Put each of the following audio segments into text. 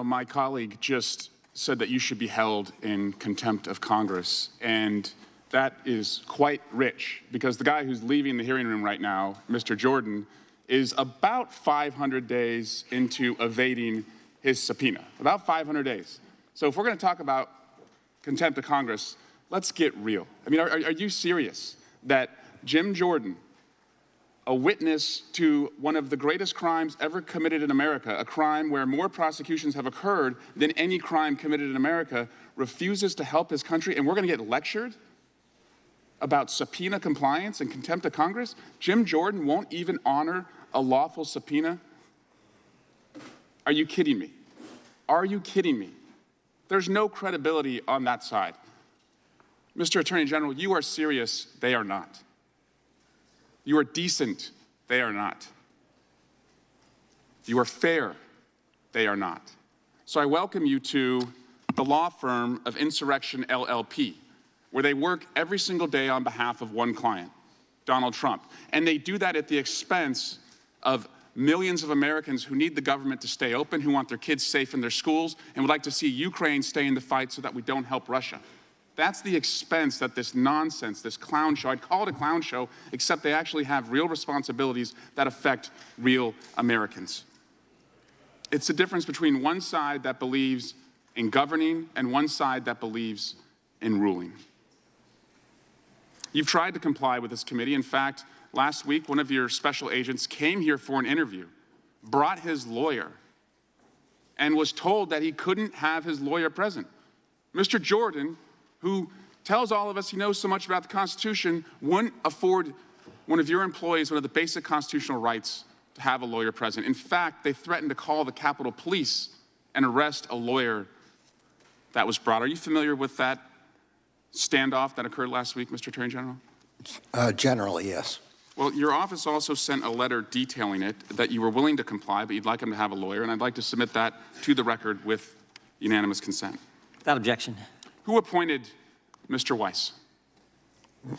My colleague just said that you should be held in contempt of Congress, and that is quite rich, because the guy who's leaving the hearing room right now, Mr. Jordan, is about 500 days into evading his subpoena. About 500 days. So if we're going to talk about contempt of Congress, let's get real. I mean, are you serious that Jim Jordan, a witness to one of the greatest crimes ever committed in America, a crime where more prosecutions have occurred than any crime committed in America, refuses to help his country, and we're going to get lectured about subpoena compliance and contempt of Congress? Jim Jordan won't even honor a lawful subpoena? Are you kidding me? Are you kidding me? There's no credibility on that side. Mr. Attorney General, you are serious, they are not. You are decent, they are not. You are fair, they are not. So I welcome you to the law firm of Insurrection LLP, where they work every single day on behalf of one client, Donald Trump. And they do that at the expense of millions of Americans who need the government to stay open, who want their kids safe in their schools, and would like to see Ukraine stay in the fight so that we don't help Russia. That's the expense that this nonsense, this clown show, I'd call it a clown show, except they actually have real responsibilities that affect real Americans. It's the difference between one side that believes in governing and one side that believes in ruling. You've tried to comply with this committee. In fact, last week, one of your special agents came here for an interview, brought his lawyer, and was told that he couldn't have his lawyer present. Mr. Jordan, who tells all of us he knows so much about the Constitution, wouldn't afford one of your employees one of the basic constitutional rights to have a lawyer present. In fact, they threatened to call the Capitol Police and arrest a lawyer that was brought. Are you familiar with that standoff that occurred last week, Mr. Attorney General? Generally, yes. Well, your office also sent a letter detailing it, that you were willing to comply, but you'd like him to have a lawyer, and I'd like to submit that to the record with unanimous consent. Without objection. Who appointed Mr. Weiss?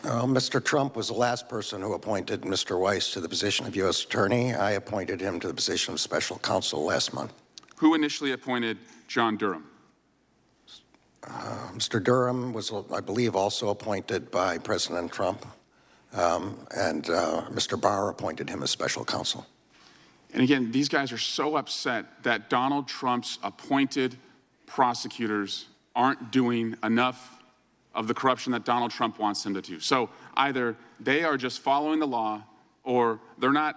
Mr. Trump was the last person who appointed Mr. Weiss to the position of U.S. Attorney. I appointed him to the position of Special Counsel last month. Who initially appointed John Durham? Mr. Durham was, I believe, also appointed by President Trump, and Mr. Barr appointed him as Special Counsel. And again, these guys are so upset that Donald Trump's appointed prosecutors aren't doing enough of the corruption that Donald Trump wants them to do. So either they are just following the law, or they're not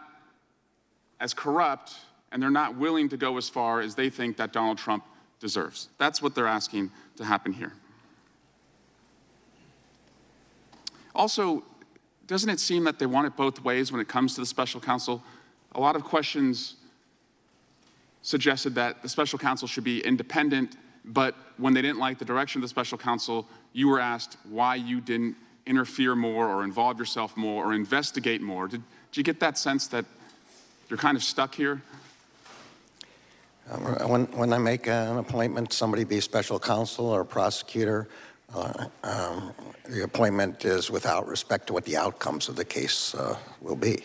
as corrupt, and they're not willing to go as far as they think that Donald Trump deserves. That's what they're asking to happen here. Also, doesn't it seem that they want it both ways when it comes to the special counsel? A lot of questions suggested that the special counsel should be independent, but when they didn't like the direction of the special counsel, you were asked why you didn't interfere more or involve yourself more or investigate more. Did you get that sense that you're kind of stuck here? When I make an appointment, somebody be special counsel or prosecutor, the appointment is without respect to what the outcomes of the case will be.